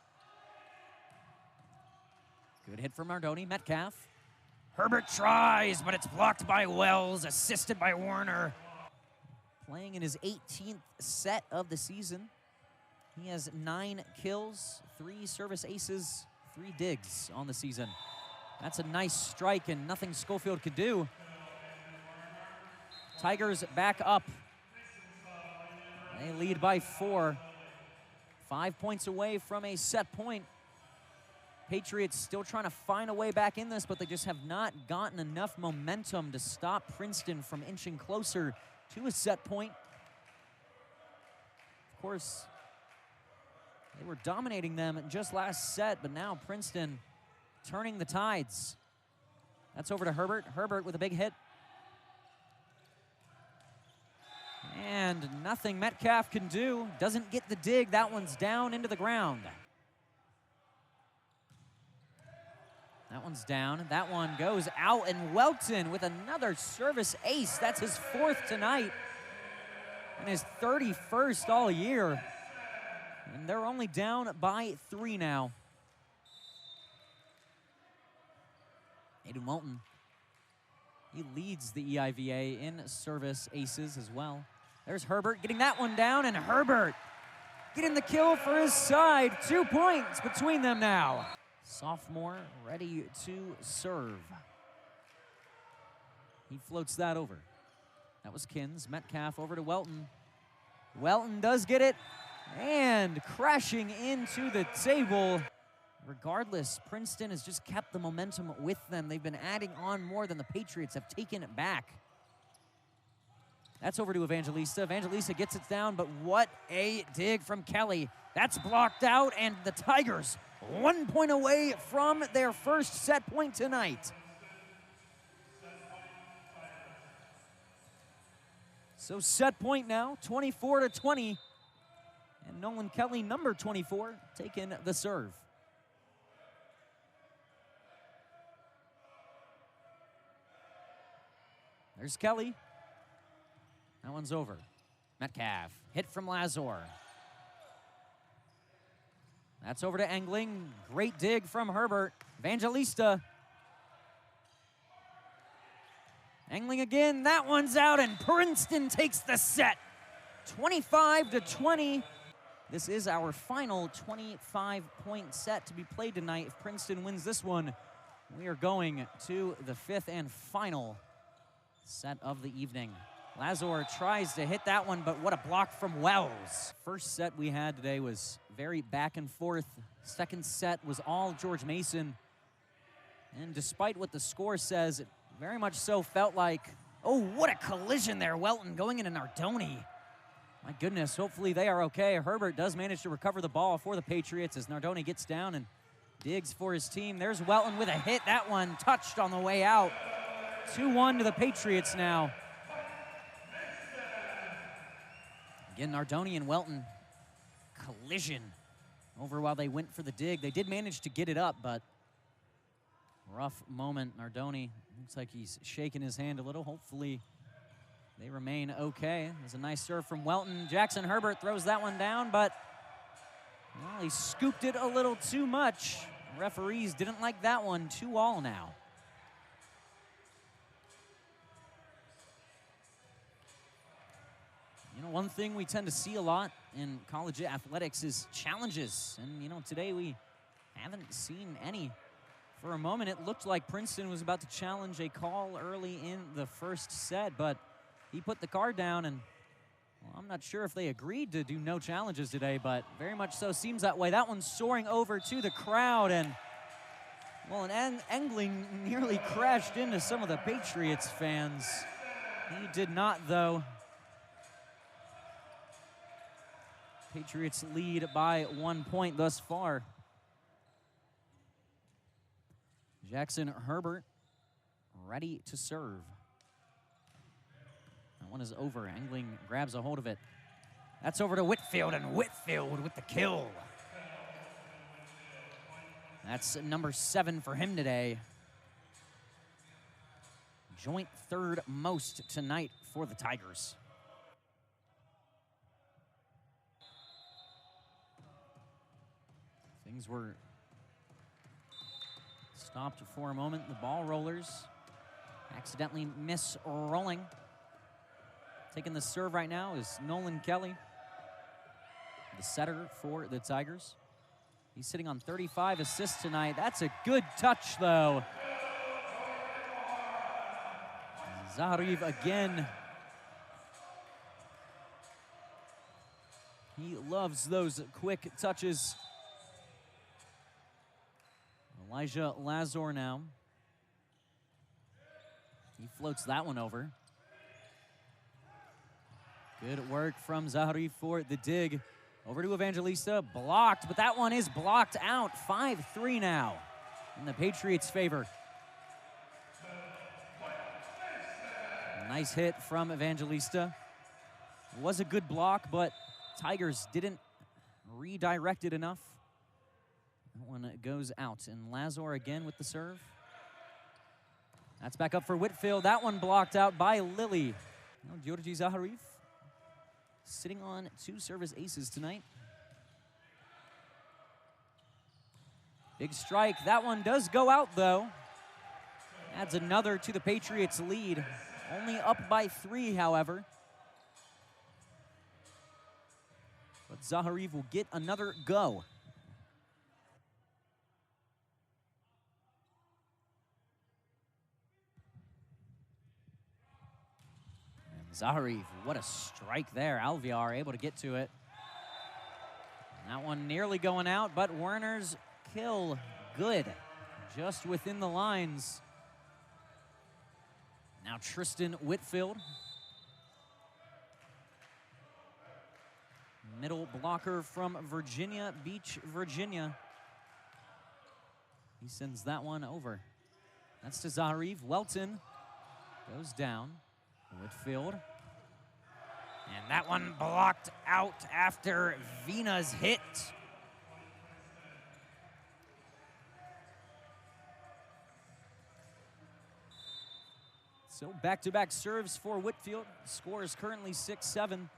[SPEAKER 1] Good hit from Nardoni. Metcalf. Herbert tries, but it's blocked by Wells, assisted by Warner. Playing in his 18th set of the season. He has 9 kills, 3 service aces, 3 digs on the season. That's a nice strike and nothing Schofield could do. Tigers back up. They lead by 4. 5 points away from a set point. Patriots still trying to find a way back in this, but they just have not gotten enough momentum to stop Princeton from inching closer to a set point. Of course, they were dominating them just last set, but now Princeton turning the tides. That's over to Herbert. Herbert with a big hit. And nothing Metcalf can do. Doesn't get the dig. That one's down into the ground. That one's down. That one goes out, and Welton with another service ace. That's his 4th tonight and his 31st all year. And they're only down by 3 now. Aiden Welton, he leads the EIVA in service aces as well. There's Herbert getting that one down, and Herbert getting the kill for his side. 2 points between them now. Sophomore ready to serve. He floats that over. That was Kins. Metcalf over to Welton. Welton does get it, and crashing into the table. Regardless, Princeton has just kept the momentum with them. They've been adding on more than the Patriots have taken it back. That's over to Evangelista. Evangelista gets it down, but what a dig from Kelly. That's blocked out, and the Tigers 1 point away from their first set point tonight. So set point now, 24-20. And Nolan Kelly, number 24, taking the serve. There's Kelly. That one's over. Metcalf, hit from Lazor. That's over to Engling. Great dig from Herbert. Evangelista. Engling again. That one's out, and Princeton takes the set. 25-20. This is our final 25-point set to be played tonight. If Princeton wins this one, we are going to the 5th and final set of the evening. Lazor tries to hit that one, but what a block from Wells. First set we had today was very back and forth. Second set was all George Mason. And despite what the score says, it very much so felt like, oh, what a collision there. Welton going into Nardoni. My goodness, hopefully they are okay. Herbert does manage to recover the ball for the Patriots as Nardoni gets down and digs for his team. There's Welton with a hit. That one touched on the way out. 2-1 to the Patriots now. Again, Nardoni and Welton collision over while they went for the dig. They did manage to get it up, but rough moment. Nardoni looks like he's shaking his hand a little. Hopefully they remain okay. There's a nice serve from Welton. Jackson Herbert throws that one down, but well, he scooped it a little too much. Referees didn't like that one. 2-all now. You know, one thing we tend to see a lot in college athletics is challenges. And, you know, today we haven't seen any. For a moment, it looked like Princeton was about to challenge a call early in the first set, but he put the card down, and well, I'm not sure if they agreed to do no challenges today, but very much so seems that way. That one's soaring over to the crowd, and, well, an Engling nearly crashed into some of the Patriots fans. He did not, though. Patriots lead by 1 point thus far. Jackson Herbert ready to serve. That one is over. Engling grabs a hold of it. That's over to Whitfield, and Whitfield with the kill. That's number 7 for him today. Joint 3rd most tonight for the Tigers. Things were Stopped for a moment. The ball rollers accidentally miss rolling. Taking the serve right now is Nolan Kelly, the setter for the Tigers. He's sitting on 35 assists tonight. That's a good touch, though. Zaharev again. He loves those quick touches. Elijah Lazor now. He floats that one over. Good work from Zaharev for the dig. Over to Evangelista, blocked, but that one is blocked out. 5-3 now in the Patriots' favor. Nice hit from Evangelista. It was a good block, but Tigers didn't redirect it enough. That one goes out, and Lazor again with the serve. That's back up for Whitfield. That one blocked out by Lilly. Now Georgi Zaharev sitting on 2 service aces tonight. Big strike. That one does go out, though. Adds another to the Patriots' lead. Only up by 3, however. But Zaharev will get another go. Zaharev, what a strike there. Alvear able to get to it. And that one nearly going out, but Werner's kill good. Just within the lines. Now Tristan Whitfield. Middle blocker from Virginia Beach, Virginia. He sends that one over. That's to Zaharev. Welton goes down. Whitfield. And that one blocked out after Vina's hit. So back-to-back serves for Whitfield. Score is currently 6-7.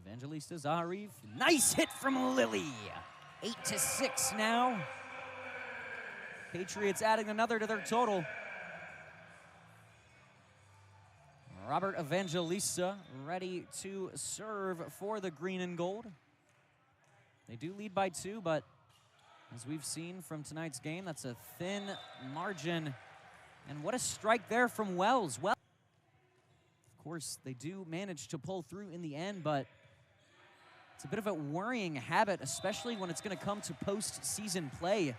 [SPEAKER 1] Evangelista Zaharev. Nice hit from Lilly. 8-6 now. Patriots adding another to their total. Robert Evangelista ready to serve for the green and gold. They do lead by 2, but as we've seen from tonight's game, that's a thin margin. And what a strike there from Wells. Well, of course, they do manage to pull through in the end, but it's a bit of a worrying habit, especially when it's going to come to postseason play.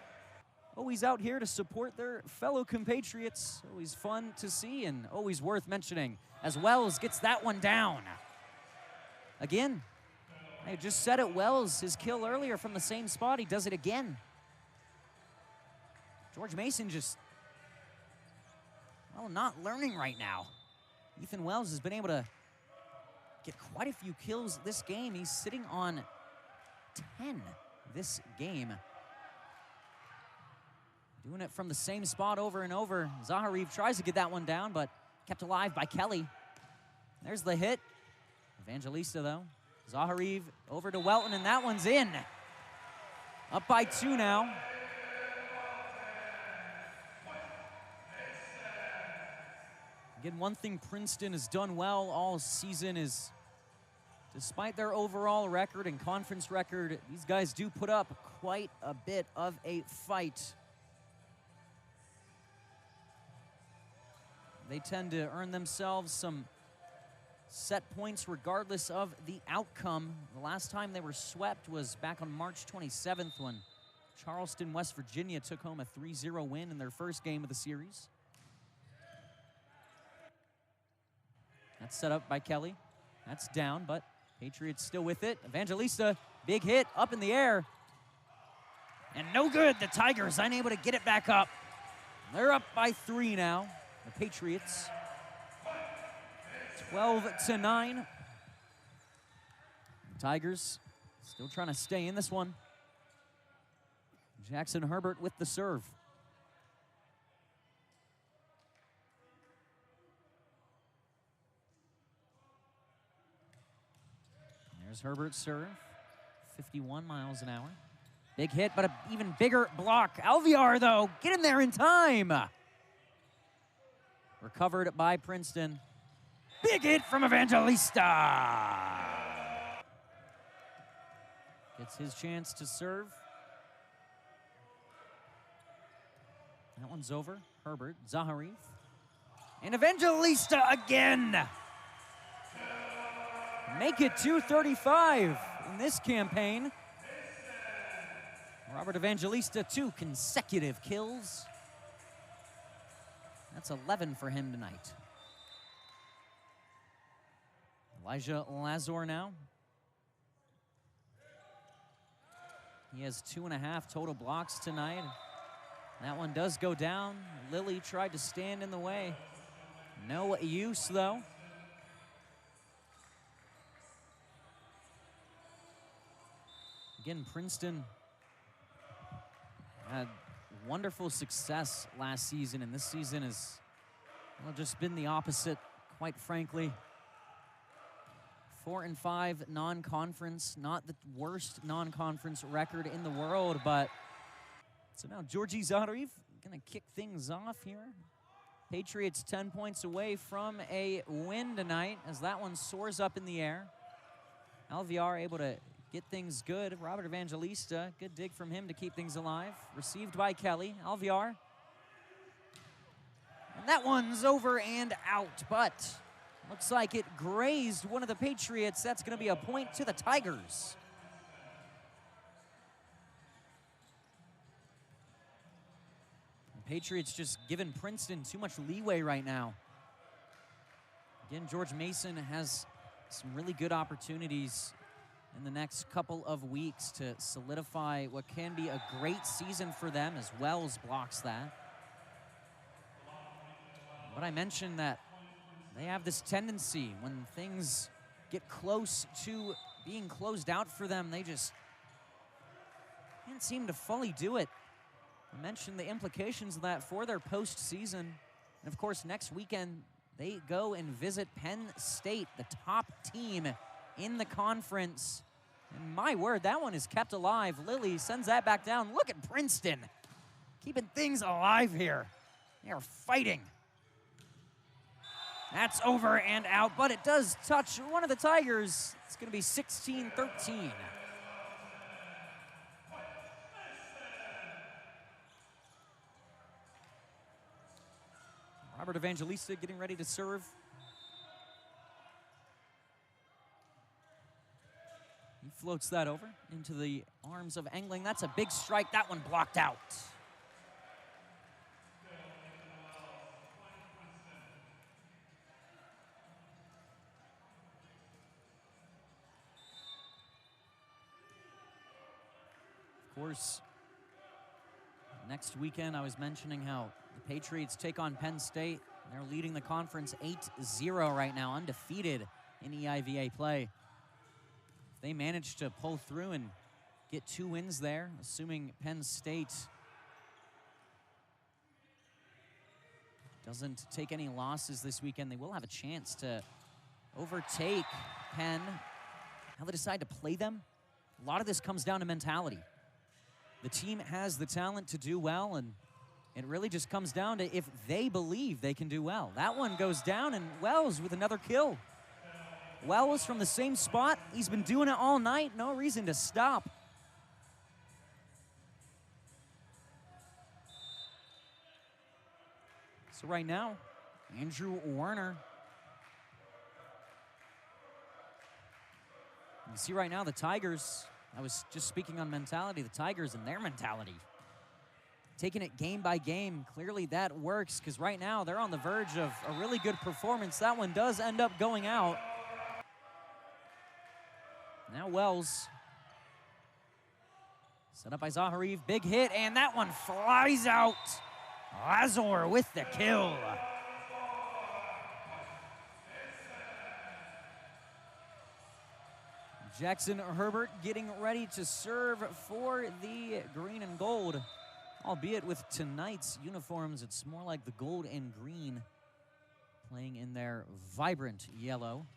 [SPEAKER 1] Always out here to support their fellow compatriots. Always fun to see and always worth mentioning, as Wells gets that one down. Again, I just said it, Wells, his kill earlier from the same spot, he does it again. George Mason just, well, not learning right now. Ethan Wells has been able to get quite a few kills this game. He's sitting on 10 this game. Doing it from the same spot over and over. Zaharev tries to get that one down, but kept alive by Kelly. There's the hit. Evangelista, though. Zaharev over to Welton, and that one's in. Up by 2 now. Again, one thing Princeton has done well all season is, despite their overall record and conference record, these guys do put up quite a bit of a fight. They tend to earn themselves some set points regardless of the outcome. The last time they were swept was back on March 27th when Charleston, West Virginia took home a 3-0 win in their first game of the series. That's set up by Kelly. That's down, but Patriots still with it. Evangelista, big hit up in the air. And no good. The Tigers unable to get it back up. They're up by 3 now. The Patriots, 12-9. Tigers still trying to stay in this one. Jackson Herbert with the serve. There's Herbert's serve, 51 miles an hour. Big hit, but an even bigger block. Alvear, though, get in there in time. Recovered by Princeton. Big hit from Evangelista. Gets his chance to serve. That one's over. Herbert, Zaharev. And Evangelista again. Make it 235 in this campaign. Robert Evangelista, 2 consecutive kills. That's 11 for him tonight. Elijah Lazor now. He has 2.5 total blocks tonight. That one does go down. Lilly tried to stand in the way. No use, though. Again, Princeton had wonderful success last season, and this season has, well, just been the opposite, quite frankly. 4-5 non-conference, not the worst non-conference record in the world, but so now Georgi Zaharev gonna kick things off here. Patriots 10 points away from a win tonight as that one soars up in the air. Alvear able to get things good. Robert Evangelista, good dig from him to keep things alive. Received by Kelly. Alvear. And that one's over and out, but looks like it grazed one of the Patriots. That's going to be a point to the Tigers. The Patriots just giving Princeton too much leeway right now. Again, George Mason has some really good opportunities in the next couple of weeks to solidify what can be a great season for them, as Wells blocks that. But I mentioned that they have this tendency when things get close to being closed out for them, they just can't seem to fully do it. I mentioned the implications of that for their postseason. And of course, next weekend, they go and visit Penn State, the top team in the conference. And my word, that one is kept alive. Lilly sends that back down. Look at Princeton, keeping things alive here. They are fighting. That's over and out, but it does touch one of the Tigers. It's going to be 16-13. Robert Evangelista getting ready to serve. He floats that over into the arms of Engling. That's a big strike. That one blocked out. Of course, next weekend I was mentioning how the Patriots take on Penn State. They're leading the conference 8-0 right now, undefeated in EIVA play. If they manage to pull through and get 2 wins there, assuming Penn State doesn't take any losses this weekend, they will have a chance to overtake Penn. How they decide to play them, a lot of this comes down to mentality. The team has the talent to do well, and it really just comes down to if they believe they can do well. That one goes down, and Wells with another kill. Wells from the same spot. He's been doing it all night. No reason to stop. So right now, Andrew Werner. You see right now the Tigers, I was just speaking on mentality, the Tigers and their mentality. Taking it game by game, clearly that works because right now they're on the verge of a really good performance. That one does end up going out. Now Wells. Set up by Zaharev, big hit, and that one flies out. Lazor with the kill. Jackson Herbert getting ready to serve for the green and gold. Albeit with tonight's uniforms, it's more like the gold and green playing in their vibrant yellow.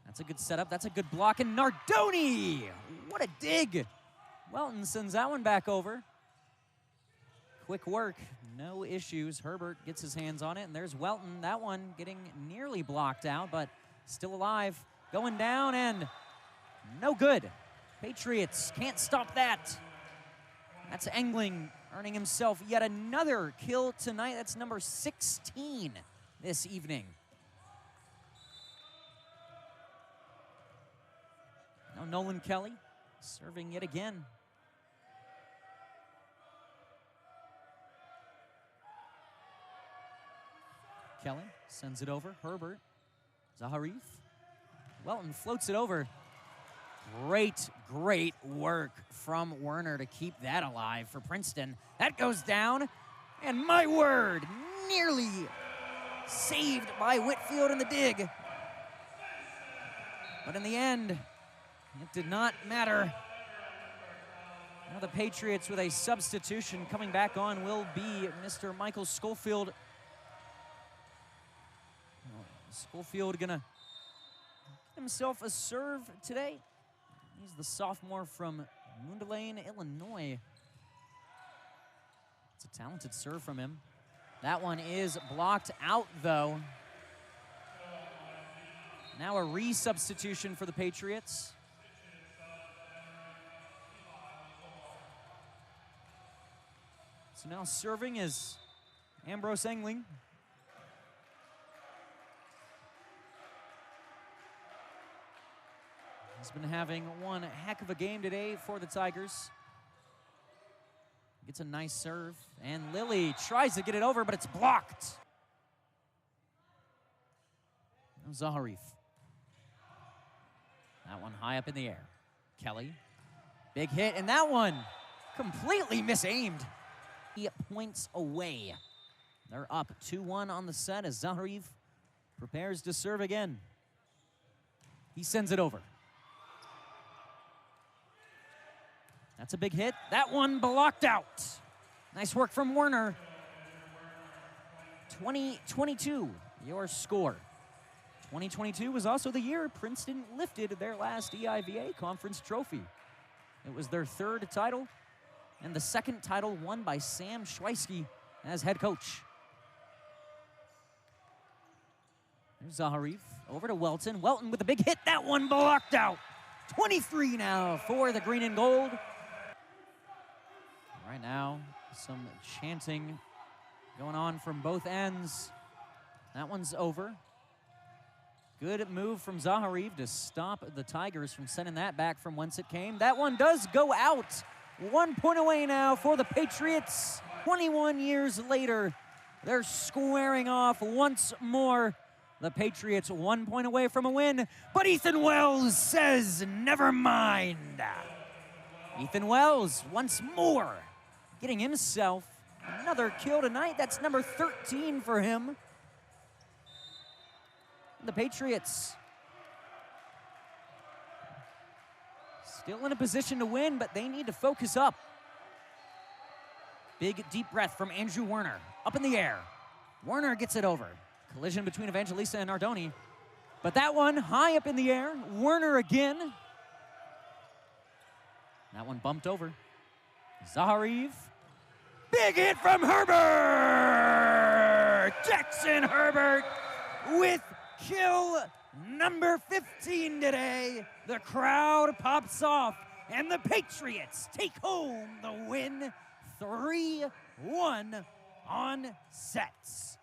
[SPEAKER 1] That's a good setup. That's a good block. And Nardoni! What a dig! Welton sends that one back over. Quick work. No issues. Herbert gets his hands on it. And there's Welton. That one getting nearly blocked out, but still alive. Going down and no good. Patriots can't stop that. That's Engling earning himself yet another kill tonight. That's number 16 this evening. Now Nolan Kelly serving yet again. Kelly sends it over. Herbert. Zaharif. Welton floats it over. Great, great work from Werner to keep that alive for Princeton. That goes down, and my word, nearly saved by Whitfield in the dig. But in the end, it did not matter. Now the Patriots with a substitution coming back on will be Mr. Michael Schofield. Schofield gonna get himself a serve today. He's the sophomore from Mundelein, Illinois. It's a talented serve from him. That one is blocked out, though. Now a re-substitution for the Patriots. So now serving is Ambrose Engling. He's been having one heck of a game today for the Tigers. Gets a nice serve, and Lilly tries to get it over, but it's blocked. Now Zaharif. That one high up in the air. Kelly, big hit, and that one completely misaimed. 8 points away. They're up 2-1 on the set as Zaharif prepares to serve again. He sends it over. That's a big hit. That one blocked out. Nice work from Werner. 2022, your score. 2022 was also the year Princeton lifted their last EIVA conference trophy. It was their 3rd title and the 2nd title won by Sam Schweisky as head coach. There's Zaharif over to Welton. Welton with a big hit. That one blocked out. 23 now for the green and gold. Right now, some chanting going on from both ends. That one's over. Good move from Zaharif to stop the Tigers from sending that back from whence it came. That one does go out. 1 point away now for the Patriots. 21 years later, they're squaring off once more. The Patriots 1 point away from a win, but Ethan Wells says, never mind. Ethan Wells once more getting himself another kill tonight. That's number 13 for him. The Patriots still in a position to win, but they need to focus up. Big, deep breath from Andrew Werner. Up in the air. Werner gets it over. Collision between Evangelista and Nardoni. But that one high up in the air. Werner again. That one bumped over. Zaharif. Big hit from Herbert! Jackson Herbert with kill number 15 today. The crowd pops off, and the Patriots take home the win 3-1 on sets.